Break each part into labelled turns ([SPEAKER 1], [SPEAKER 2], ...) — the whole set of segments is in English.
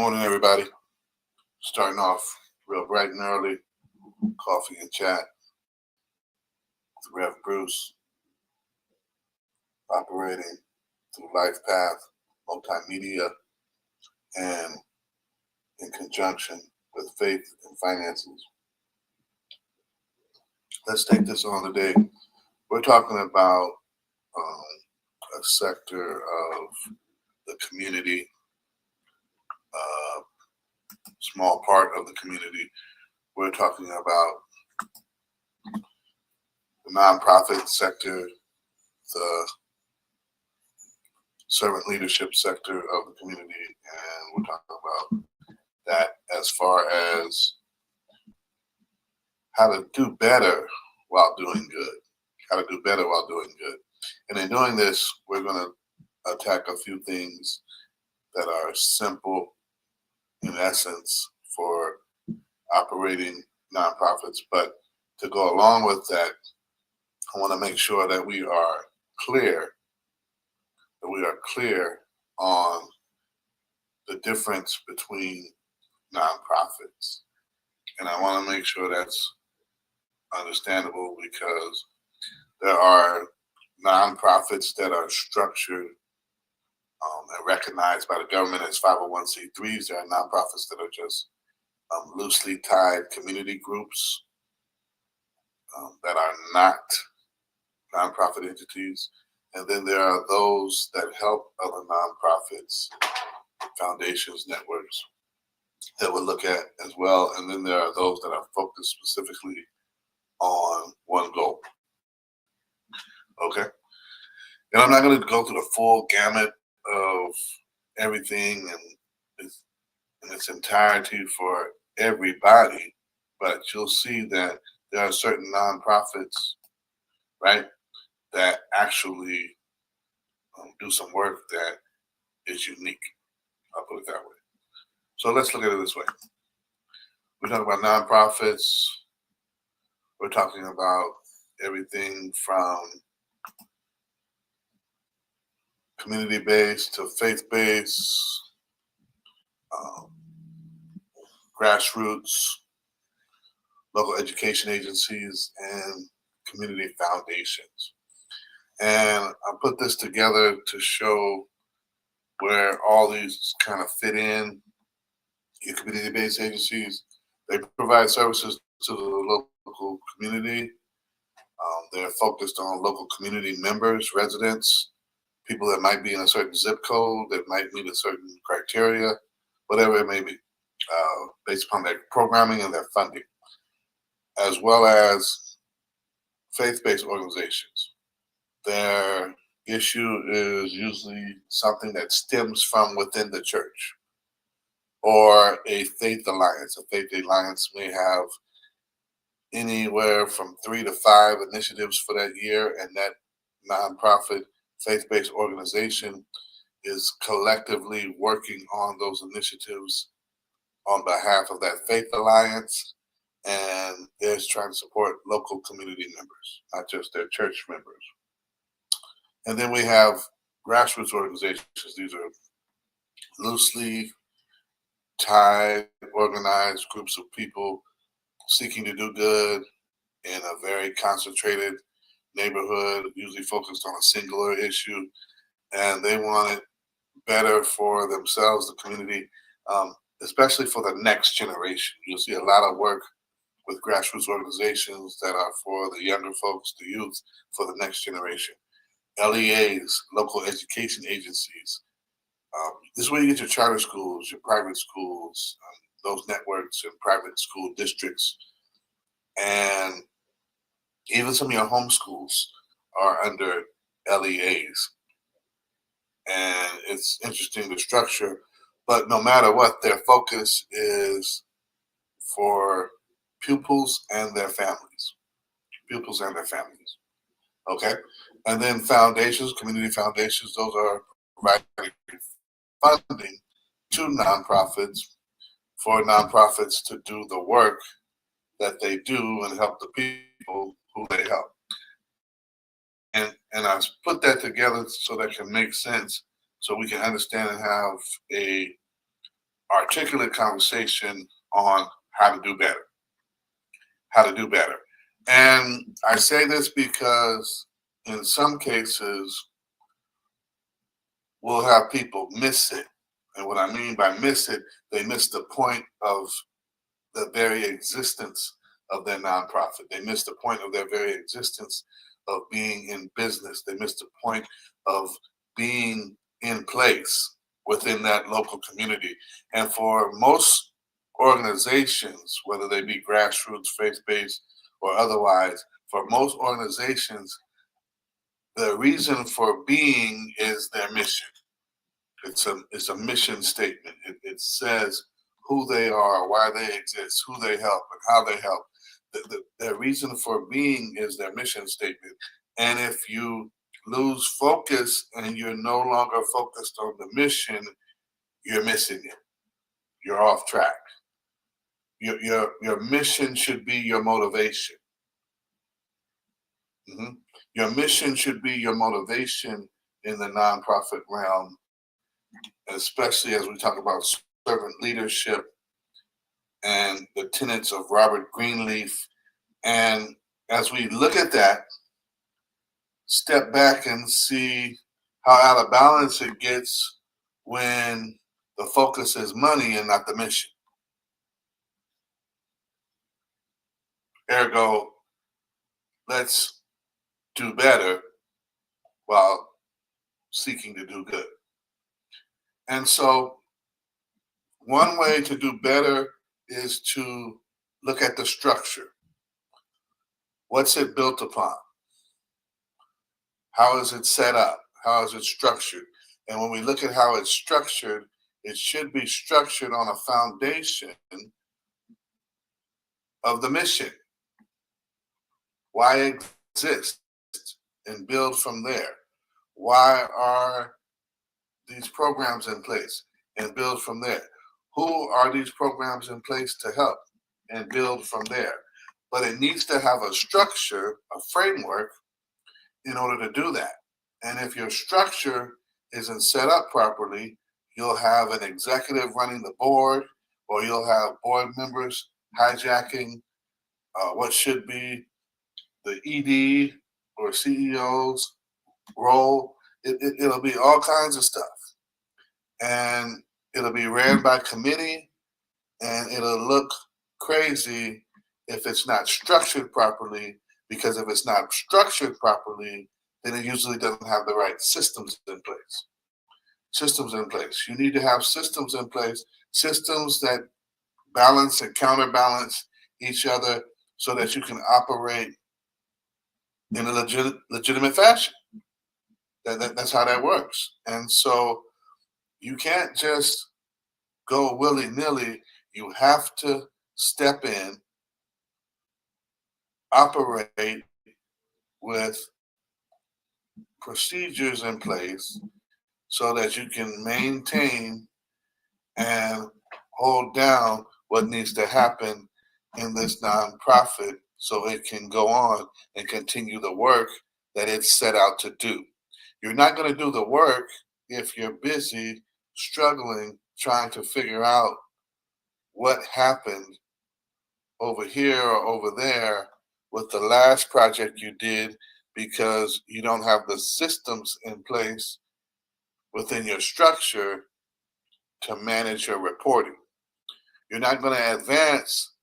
[SPEAKER 1] Morning, everybody. Starting off real bright and early. Coffee and chat with Rev Bruce, operating through Life Path Multimedia and in conjunction with Faith and Finances. Let's take this on today. We're talking about a sector of the community, small part of the community. We're talking about the nonprofit sector, the servant leadership sector of the community, and we're talking about that as far as how to do better while doing good. How to do better while doing good. And in doing this, we're going to attack a few things that are simple in essence for operating nonprofits. But to go along with that, I want to make sure that we are clear on the difference between nonprofits. And I want to make sure that's understandable because there are nonprofits that are structured and recognized by the government as 501c3s. There are nonprofits that are just loosely tied community groups that are not nonprofit entities. And then there are those that help other nonprofits, foundations, networks that we'll look at as well. And then there are those that are focused specifically on one goal. Okay. And I'm not going to go through the full gamut of everything and in its entirety for everybody, but you'll see that there are certain nonprofits, right, that actually do some work that is unique. I'll put it that way. So let's look at it this way. We're talking about nonprofits. We're talking about everything from community-based to faith-based, grassroots, local education agencies, and community foundations. And I put this together to show where all these kind of fit in. Your community-based agencies, they provide services to the local community. They're focused on local community members, residents, people that might be in a certain zip code, that might meet a certain criteria, whatever it may be, based upon their programming and their funding, as well as faith-based organizations. Their issue is usually something that stems from within the church or a faith alliance. A faith alliance may have anywhere from 3 to 5 initiatives for that year, and that nonprofit faith-based organization is collectively working on those initiatives on behalf of that faith alliance, and they're trying to support local community members, not just their church members. And then we have grassroots organizations. These are loosely tied, organized groups of people seeking to do good in a very concentrated neighborhood, usually focused on a singular issue, and they want it better for themselves, the community, especially for the next generation. You'll see a lot of work with grassroots organizations that are for the younger folks, the youth, for the next generation. LEAs, local education agencies. This is where you get your charter schools, your private schools, those networks and private school districts. And even some of your home schools are under LEAs. And it's interesting, the structure, but no matter what, their focus is for pupils and their families. Pupils and their families. Okay? And then foundations, community foundations, those are providing funding to nonprofits for nonprofits to do the work that they do and help the people who they help. And I put that together so that can make sense, so we can understand and have a articulate conversation on how to do better. How to do better. And I say this because in some cases, we'll have people miss it. And what I mean by miss it, they miss the point of the very existence of their nonprofit. They miss the point of their very existence of being in business. They miss the point of being in place within that local community. And for most organizations, whether they be grassroots, faith-based, or otherwise, for most organizations, the reason for being is their mission. It's a mission statement. It says who they are, why they exist, who they help, and how they help. Their reason for being is their mission statement. And if you lose focus and you're no longer focused on the mission, you're missing it. You're off track. Your mission should be your motivation. Mhm. Your mission should be your motivation in the nonprofit realm, especially as we talk about servant leadership and the tenets of Robert Greenleaf. And as we look at that, step back and see how out of balance it gets when the focus is money and not the mission. Ergo, let's do better while seeking to do good. And so one way to do better is to look at the structure. What's it built upon? How is it set up? How is it structured? And when we look at how it's structured, it should be structured on a foundation of the mission. Why exist? And build from there. Why are these programs in place? And build from there. Who are these programs in place to help? And build from there. But it needs to have a structure, a framework, in order to do that. And if your structure isn't set up properly, you'll have an executive running the board, or you'll have board members hijacking what should be the ED or CEO's role. It'll be all kinds of stuff. And it'll be ran by committee, and it'll look crazy if it's not structured properly, because if it's not structured properly, then it usually doesn't have the right systems in place. Systems in place. You need to have systems in place, systems that balance and counterbalance each other so that you can operate in a legitimate fashion. That's how that works. And so you can't just go willy-nilly. You have to step in, operate with procedures in place so that you can maintain and hold down what needs to happen in this nonprofit so it can go on and continue the work that it's set out to do. You're not going to do the work if you're busy struggling trying to figure out what happened over here or over there with the last project you did, because you don't have the systems in place within your structure to manage your reporting. You're not going to advance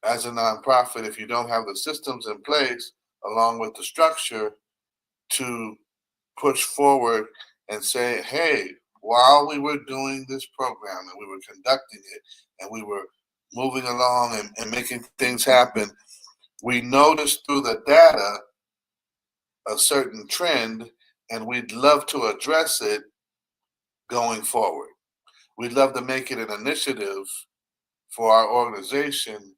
[SPEAKER 1] as a nonprofit if you don't have the systems in place along with the structure to push forward and say, hey, while we were doing this program and we were conducting it and we were moving along and making things happen, we noticed through the data a certain trend, and we'd love to address it going forward. We'd love to make it an initiative for our organization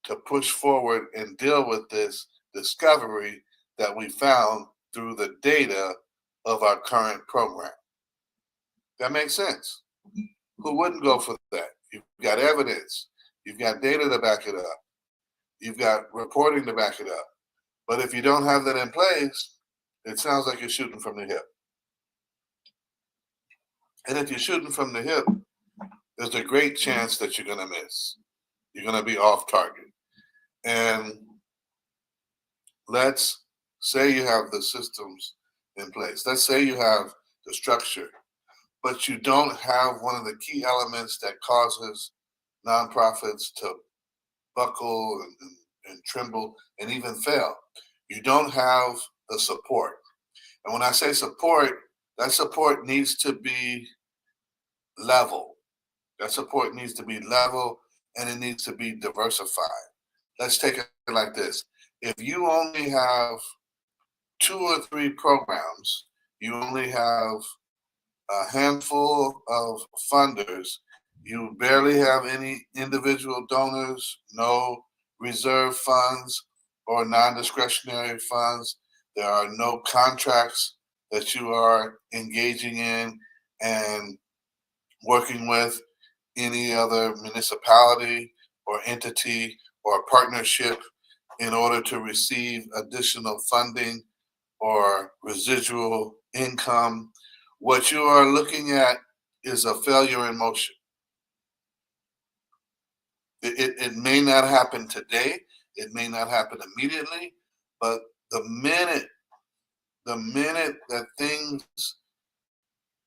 [SPEAKER 1] to push forward and deal with this discovery that we found through the data of our current program. That makes sense. Who wouldn't go for that? You've got evidence. You've got data to back it up. You've got reporting to back it up. But if you don't have that in place, it sounds like you're shooting from the hip. And if you're shooting from the hip, there's a great chance that you're going to miss. You're going to be off target. And let's say you have the systems in place. Let's say you have the structure, but you don't have one of the key elements that causes nonprofits to buckle and tremble and even fail. You don't have the support. And when I say support, that support needs to be level. That support needs to be level and it needs to be diversified. Let's take it like this. If you only have 2 or 3 programs, you only have a handful of funders, you barely have any individual donors, no reserve funds or non-discretionary funds. There are no contracts that you are engaging in and working with any other municipality or entity or partnership in order to receive additional funding or residual income. What you are looking at is a failure in motion. It may not happen today, it may not happen immediately, but the minute that things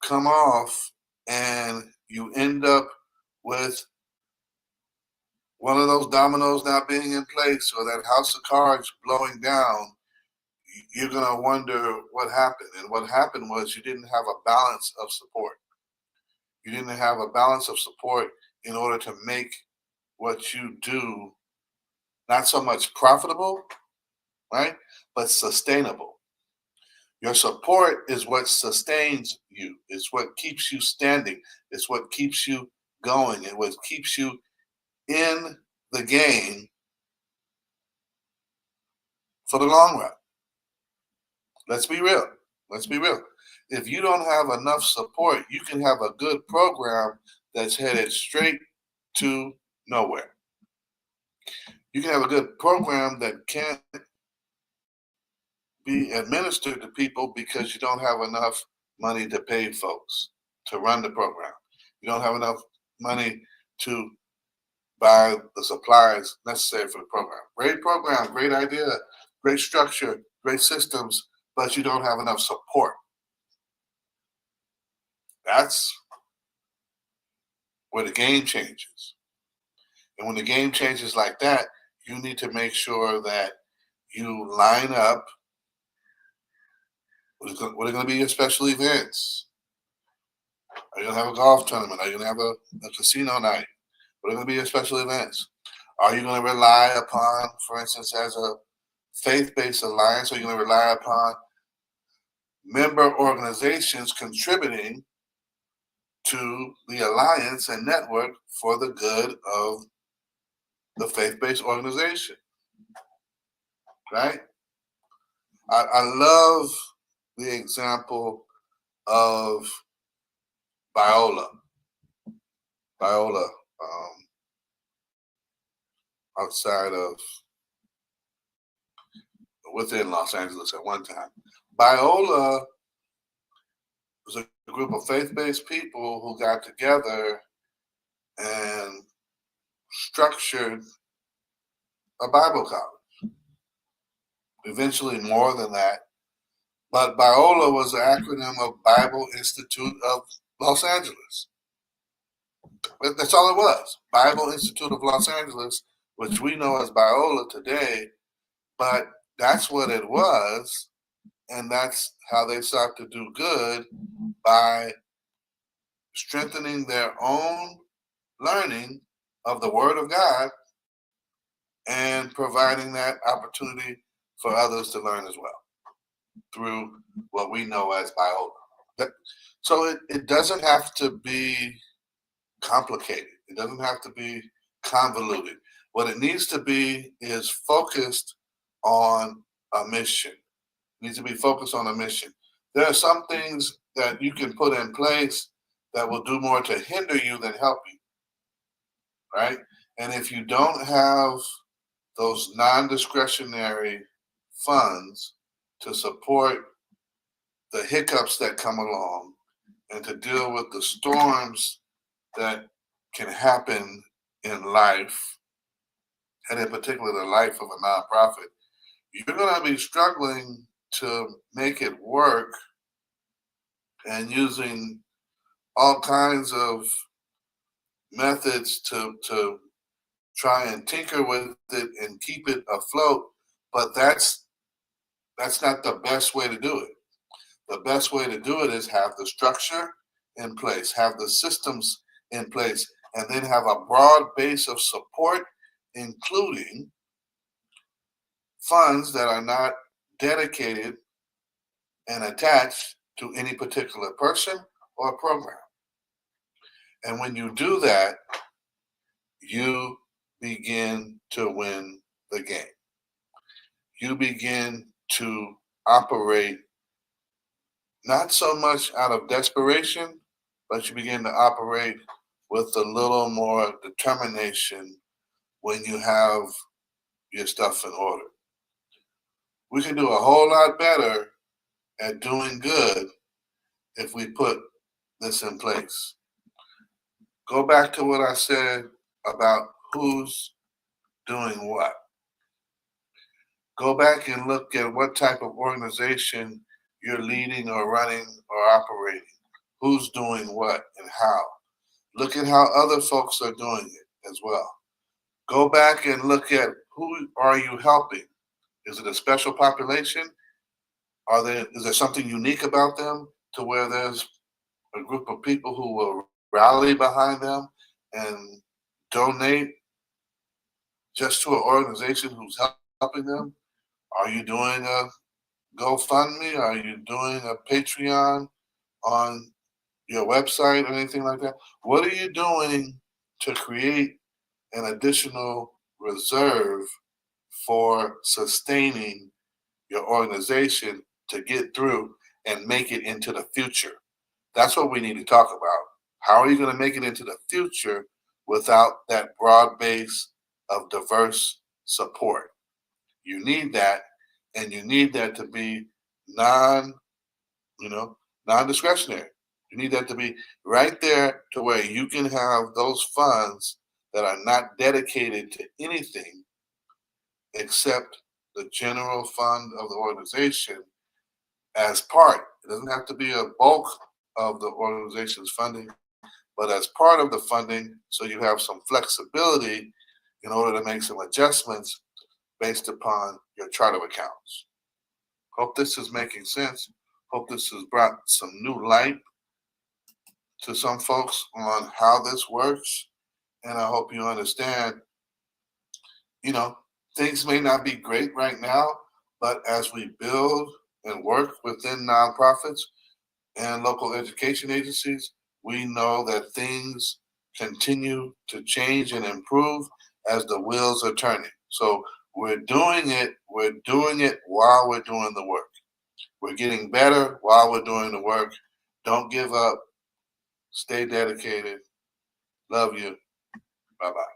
[SPEAKER 1] come off and you end up with one of those dominoes not being in place or that house of cards blowing down, you're going to wonder what happened. And what happened was you didn't have a balance of support. You didn't have a balance of support in order to make what you do not so much profitable, right, but sustainable. Your support is what sustains you. It's what keeps you standing. It's what keeps you going. It what keeps you in the game for the long run. Let's be real. Let's be real. If you don't have enough support, you can have a good program that's headed straight to nowhere. You can have a good program that can't be administered to people because you don't have enough money to pay folks to run the program. You don't have enough money to buy the supplies necessary for the program, great idea, great structure, great systems, but you don't have enough support. That's where the game changes. And when the game changes like that, you need to make sure that you line up what are going to be your special events. Are you going to have a golf tournament? Are you going to have a casino night? What are going to be your special events? Are you going to rely upon, for instance, as a faith-based alliance, are you going to rely upon member organizations contributing to the alliance and network for the good of the faith-based organization, right? I love the example of Biola. Biola, outside of within Los Angeles at one time. Biola was a group of faith-based people who got together and structured a Bible college. Eventually more than that. But Biola was the acronym of Bible Institute of Los Angeles. That's all it was. Bible Institute of Los Angeles, which we know as Biola today, but that's what it was, and that's how they sought to do good by strengthening their own learning of the Word of God and providing that opportunity for others to learn as well through what we know as Biola. So it doesn't have to be complicated. It doesn't have to be convoluted. What it needs to be is focused on a mission. It needs to be focused on a mission. There are some things that you can put in place that will do more to hinder you than help you, right? And if you don't have those non-discretionary funds to support the hiccups that come along and to deal with the storms that can happen in life, and in particular the life of a nonprofit, you're going to be struggling to make it work and using all kinds of methods to try and tinker with it and keep it afloat. But that's not the best way to do it. The best way to do it is have the structure in place, have the systems in place, and then have a broad base of support, including funds that are not dedicated and attached to any particular person or program. And when you do that, you begin to win the game. You begin to operate not so much out of desperation, but you begin to operate with a little more determination when you have your stuff in order. We can do a whole lot better at doing good if we put this in place. Go back to what I said about who's doing what. Go back and look at what type of organization you're leading or running or operating. Who's doing what and how. Look at how other folks are doing it as well. Go back and look at who are you helping. Is it a special population? Is there something unique about them to where there's a group of people who will rally behind them and donate just to an organization who's helping them? Are you doing a GoFundMe? Are you doing a Patreon on your website or anything like that? What are you doing to create an additional reserve for sustaining your organization to get through and make it into the future? That's what we need to talk about. How are you going to make it into the future without that broad base of diverse support? You need that, and you need that to be non-discretionary. You need that to be right there to where you can have those funds that are not dedicated to anything except the general fund of the organization as part. It doesn't have to be a bulk of the organization's funding, but as part of the funding, so you have some flexibility in order to make some adjustments based upon your chart of accounts. Hope this is making sense. Hope this has brought some new light to some folks on how this works. And I hope you understand, things may not be great right now, but as we build and work within nonprofits and local education agencies, we know that things continue to change and improve as the wheels are turning. So we're doing it while we're doing the work. We're getting better while we're doing the work. Don't give up. Stay dedicated. Love you. Bye-bye.